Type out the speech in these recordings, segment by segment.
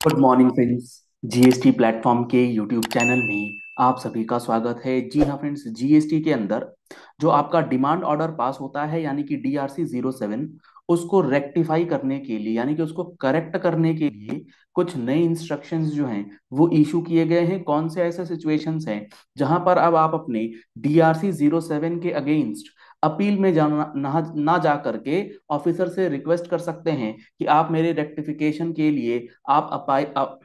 Good morning friends. GST platform के YouTube channel में आप सभी का स्वागत है। जी हाँ फ्रेंड्स, जीएसटी के अंदर जो आपका डिमांड ऑर्डर पास होता है यानी कि DRC 07, उसको रेक्टिफाई करने के लिए यानी कि उसको करेक्ट करने के लिए कुछ नए इंस्ट्रक्शंस जो हैं वो इशू किए गए हैं। कौन से ऐसे सिचुएशंस हैं जहां पर अब आप अपने DRC 07 के अगेंस्ट अपील में जाना ना जा करके ऑफिसर से रिक्वेस्ट कर सकते हैं कि आप मेरे रेक्टिफिकेशन के लिए आप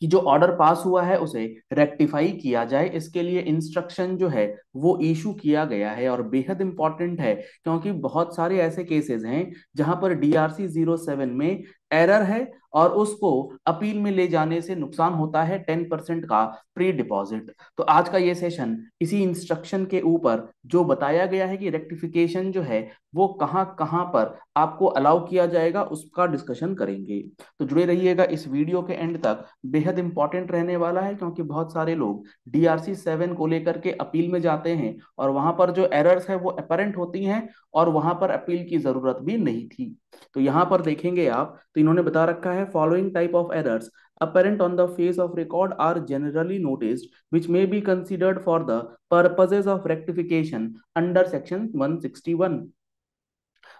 कि जो ऑर्डर पास हुआ है उसे रेक्टिफाई किया जाए। इसके लिए इंस्ट्रक्शन जो है वो इशू किया गया है और बेहद इंपॉर्टेंट है, क्योंकि बहुत सारे ऐसे केसेस हैं जहां पर DRC 07 में एरर है और उसको अपील में ले जाने से नुकसान होता है 10% का प्री डिपॉजिट। तो आज का ये सेशन इसी इंस्ट्रक्शन के ऊपर जो बताया गया है कि रेक्टिफिकेशन जो है वो कहाँ कहाँ पर आपको अलाउ किया जाएगा उसका डिस्कशन करेंगे। तो जुड़े रहिएगा इस वीडियो के एंड तक, बेहद इंपॉर्टेंट रहने वाला है, क्योंकि बहुत सारे लोग DRC 7 को लेकर के अपील में जाते हैं और वहां पर जो एरर्स है वो अपेरेंट होती हैं और वहां पर अपील की जरूरत भी नहीं थी। तो यहाँ पर देखेंगे आप, तो इन्होंने बता रखा है following type of errors apparent on the face of record are generally noticed which may be considered for the purposes of rectification under section 161।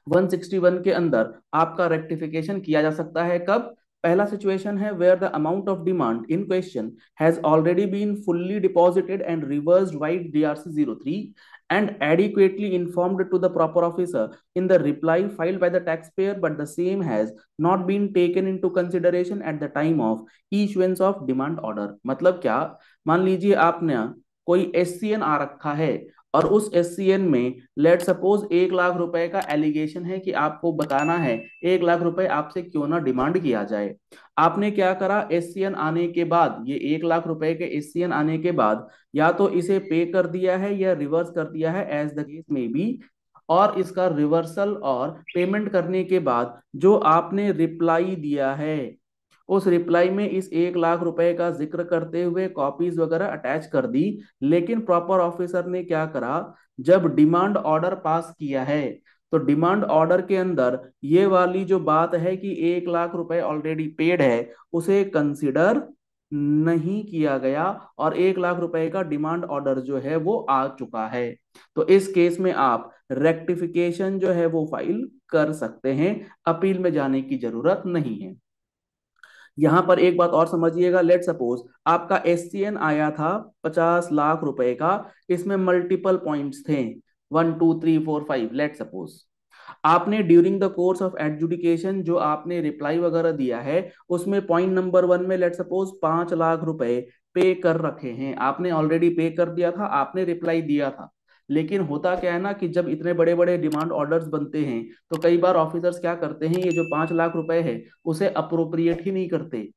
161 के अंदर आपका रेक्टिफिकेशन किया जा सकता है कब? पहला सिचुएशन है where the amount of demand in question has already been fully deposited and reversed by DRC 03 and adequately informed to the proper officer in the reply filed by the taxpayer, but the same has not been taken into consideration at the time of issuance of demand order। मतलब क्या? मान लीजिए आपने कोई SCN आ रखा है और उस SCN में लेट सपोज 1 लाख रुपए का एलिगेशन है कि आपको बताना है 1 लाख रुपए आपसे क्यों ना डिमांड किया जाए। आपने क्या करा? SCN आने के बाद, ये 1 लाख रुपए के SCN आने के बाद या तो इसे पे कर दिया है या रिवर्स कर दिया है, एज द केस में बी। और इसका रिवर्सल और पेमेंट करने के बाद जो आपने रिप्लाई दिया है उस रिप्लाई में इस 1 लाख रुपए का जिक्र करते हुए कॉपीज वगैरह अटैच कर दी। लेकिन प्रॉपर ऑफिसर ने क्या करा? जब डिमांड ऑर्डर पास किया है तो डिमांड ऑर्डर के अंदर ये वाली जो बात है कि 1 लाख रुपए ऑलरेडी पेड है उसे कंसिडर नहीं किया गया और 1 लाख रुपए का डिमांड ऑर्डर जो है वो आ चुका है। तो इस केस में आप रेक्टिफिकेशन जो है वो फाइल कर सकते हैं, अपील में जाने की जरूरत नहीं है। यहां पर एक बात और समझिएगा, लेट सपोज आपका SCN आया था 50 लाख रुपए का, इसमें मल्टीपल पॉइंट्स थे, 1 2 3 4 5। लेट सपोज आपने during the course of adjudication जो आपने रिप्लाई वगैरह दिया है उसमें पॉइंट नंबर 1 में लेट सपोज 5 लाख रुपए पे कर रखे हैं, आपने ऑलरेडी पे कर दिया था, आपने रिप्लाई दिया था। लेकिन होता क्या है ना कि जब इतने बड़े बड़े डिमांड ऑर्डर्स बनते हैं तो कई बार ऑफिसर्स क्या करते हैं, ये जो 5 लाख रुपए है उसे अप्रोप्रिएट ही नहीं करते।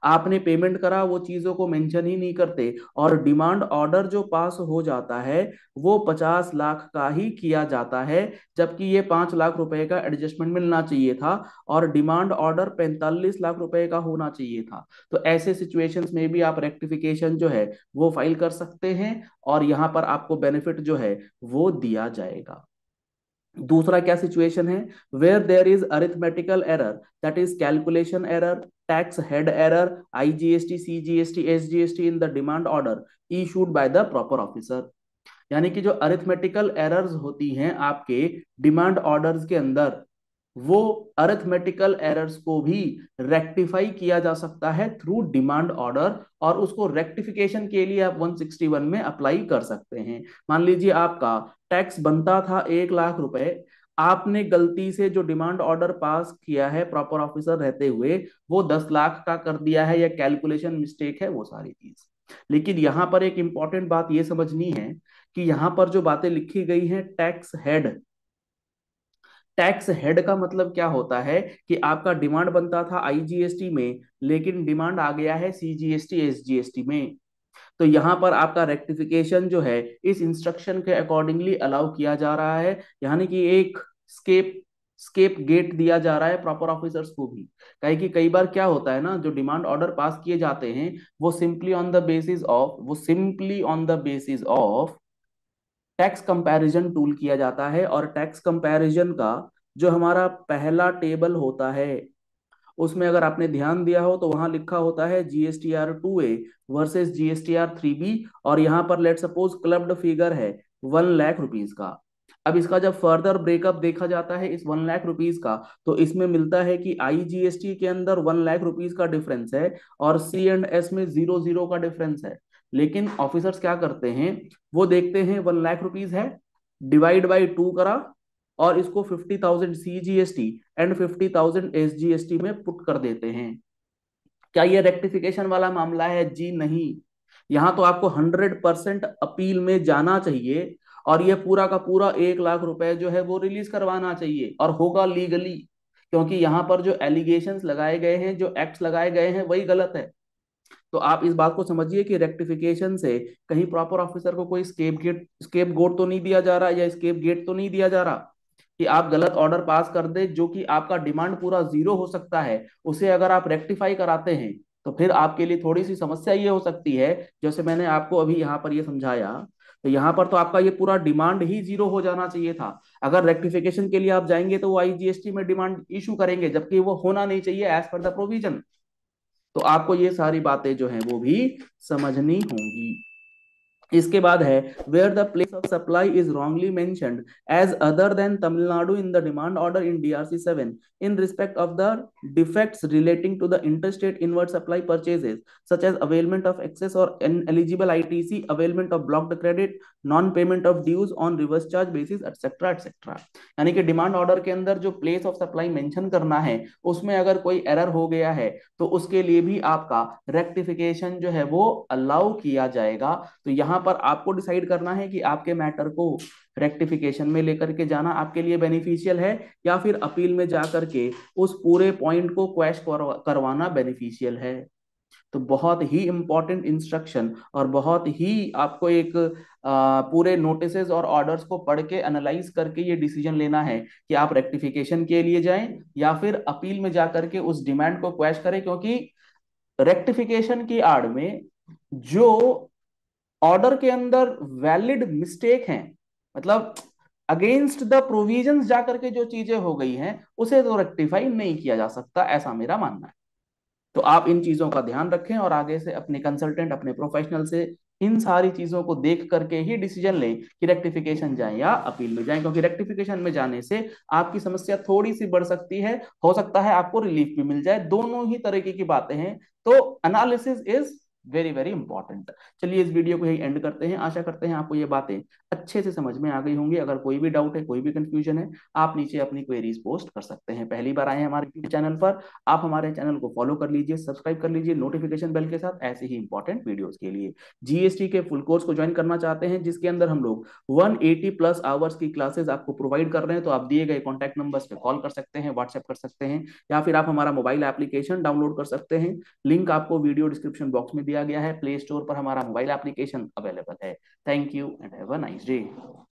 आपने पेमेंट करा वो चीजों को मेंशन ही नहीं करते और डिमांड ऑर्डर जो पास हो जाता है वो 50 लाख का ही किया जाता है, जबकि ये 5 लाख रुपए का एडजस्टमेंट मिलना चाहिए था और डिमांड ऑर्डर 45 लाख रुपए का होना चाहिए था। तो ऐसे सिचुएशंस में भी आप रेक्टिफिकेशन जो है वो फाइल कर सकते हैं और यहाँ पर आपको बेनिफिट जो है वो दिया जाएगा। दूसरा क्या सिचुएशन है? Where there is arithmetical error, that is calculation error, tax head error, IGST CGST SGST in the demand order issued by the proper officer. यानी कि जो अरिथमेटिकल एरर्स होती हैं आपके डिमांड ऑर्डर्स के अंदर, वो अरिथमेटिकल एरर्स को भी रेक्टिफाई किया जा सकता है थ्रू डिमांड ऑर्डर और उसको रेक्टिफिकेशन के लिए आप 161 में अप्लाई कर सकते हैं। मान लीजिए आपका टैक्स बनता था 1 लाख रुपए, आपने गलती से जो डिमांड ऑर्डर पास किया है प्रॉपर ऑफिसर रहते हुए वो 10 लाख का कर दिया है या कैलकुलेशन मिस्टेक है, वो सारी चीज। लेकिन यहां पर एक इंपॉर्टेंट बात ये समझनी है कि यहां पर जो बातें लिखी गई हैं टैक्स हेड, टैक्स हेड का मतलब क्या होता है कि आपका डिमांड बनता था IGST में लेकिन डिमांड आ गया है CGST SGST में। तो यहां पर आपका रेक्टिफिकेशन जो है इस इंस्ट्रक्शन के अकॉर्डिंगली अलाउ किया जा रहा है, यानी कि एक स्केप स्केप गेट दिया जा रहा है प्रॉपर ऑफिसर्स को भी। कहीं कि कई बार क्या होता है ना, जो डिमांड ऑर्डर पास किए जाते हैं वो simply on the basis of tax comparison tool किया जाता है और टैक्स कंपैरिजन का जो हमारा पहला टेबल होता है उसमें अगर आपने ध्यान दिया हो तो वहां लिखा होता है GSTR 2A versus GSTR 3B, और यहाँ पर लेट सपोज क्लब्ड फिगर है 1 लाख रुपीज का। अब इसका जब फर्दर ब्रेकअप देखा जाता है इस 1 लाख रुपीज का, तो इसमें मिलता है कि IGST के अंदर 1 लाख रुपीज का डिफरेंस है और C&S में 0 0 का डिफरेंस है। लेकिन ऑफिसर्स क्या करते हैं, वो देखते हैं 1 लाख रुपीज है, डिवाइड बाई 2 करा, और इसको 50,000 CGST एंड 50,000 SGST में पुट कर देते हैं। क्या ये रेक्टिफिकेशन वाला मामला है? जी नहीं। यहाँ तो आपको 100% अपील में जाना चाहिए, और ये पूरा का पूरा 1 लाख रुपए जो है वो रिलीज करवाना चाहिए, और होगा लीगली, क्योंकि यहाँ पर जो एलिगेशंस लगाए गए हैं, जो एक्ट्स लगाए गए हैं, वही गलत है। तो आप इस बात को समझिए कि रेक्टिफिकेशन से कहीं प्रॉपर ऑफिसर को कोई स्केप गोट तो नहीं दिया जा रहा, या स्केप गेट तो नहीं दिया जा रहा कि आप गलत ऑर्डर पास कर दे, जो कि आपका डिमांड पूरा जीरो हो सकता है, उसे अगर आप रेक्टिफाई कराते हैं तो फिर आपके लिए थोड़ी सी समस्या ये हो सकती है। जैसे मैंने आपको अभी यहाँ पर ये समझाया, तो यहाँ पर तो आपका ये पूरा डिमांड ही जीरो हो जाना चाहिए था। अगर रेक्टिफिकेशन के लिए आप जाएंगे तो वो IGST में डिमांड इशू करेंगे, जबकि वो होना नहीं चाहिए एज पर द प्रोविजन। तो आपको ये सारी बातें जो हैं वो भी समझनी होंगी। इसके बाद है where the place of supply is wrongly mentioned as other than Tamil Nadu in the demand order in DRC 7 in respect of the defects relating to the interstate inward supply purchases such as availment of excess or ineligible ITC, availment of blocked credit, non payment of dues on reverse charge basis, etc etc। यानी कि demand order के अंदर जो place of supply mention करना है, उसमें अगर कोई एरर हो गया है तो उसके लिए भी आपका रेक्टिफिकेशन जो है वो अलाउ किया जाएगा। तो यहाँ पर आपको डिसाइड करना है कि आपके मैटर को रेक्टिफिकेशन में लेकर के जाना आपके लिए बेनिफिशियल है, या फिर अपील में जाकर के उस पूरे पॉइंट को क्वैश करवाना बेनिफिशियल है। तो बहुत ही इंपॉर्टेंट इंस्ट्रक्शन, और बहुत ही आपको एक पूरे नोटिसेस और ऑर्डर्स को पढ़ के एनालाइज करके ये डिसीजन लेना है कि आप रेक्टिफिकेशन के लिए जाएं या फिर अपील में जाकर के उस डिमांड को क्वैश करें। क्योंकि रेक्टिफिकेशन की आड़ में जो ऑर्डर के अंदर वैलिड मिस्टेक हैं, मतलब अगेंस्ट द प्रोविजंस जाकर के जो चीजें हो गई हैं, उसे तो रेक्टिफाई नहीं किया जा सकता, ऐसा मेरा मानना है। तो आप इन चीजों का ध्यान रखें और आगे से अपने कंसल्टेंट, अपने प्रोफेशनल से इन सारी चीजों को देख करके ही डिसीजन लें कि रेक्टिफिकेशन जाए या अपील में जाए। क्योंकि रेक्टिफिकेशन में जाने से आपकी समस्या थोड़ी सी बढ़ सकती है, हो सकता है आपको रिलीफ भी मिल जाए, दोनों ही तरीके की बातें हैं। तो analysis is very very important. चलिए इस वीडियो को यही एंड करते हैं। आशा करते हैं आपको ये बातें अच्छे से समझ में आ गई होंगी। अगर कोई भी डाउट है, कोई भी कंफ्यूजन है, आप नीचे अपनी क्वेरीज पोस्ट कर सकते हैं। पहली बार आए हैं हमारे यूट्यूब चैनल पर, आप हमारे चैनल को फॉलो कर लीजिए, सब्सक्राइब कर लीजिए नोटिफिकेशन बेल के साथ, ऐसे ही इंपॉर्टेंट वीडियोस के लिए। GST के फुल कोर्स को ज्वाइन करना चाहते हैं, जिसके अंदर हम लोग 180+ आवर्स की क्लासेस आपको प्रोवाइड कर रहे हैं, तो आप दिए गए कॉन्टैक्ट नंबर्स पे कॉल कर सकते हैं, व्हाट्सएप कर सकते हैं, या फिर आप हमारा मोबाइल एप्लीकेशन डाउनलोड कर सकते हैं। लिंक आपको वीडियो डिस्क्रिप्शन बॉक्स में दिया गया है। प्ले स्टोर पर हमारा मोबाइल एप्लीकेशन अवेलेबल है। Thank you and have a nice day.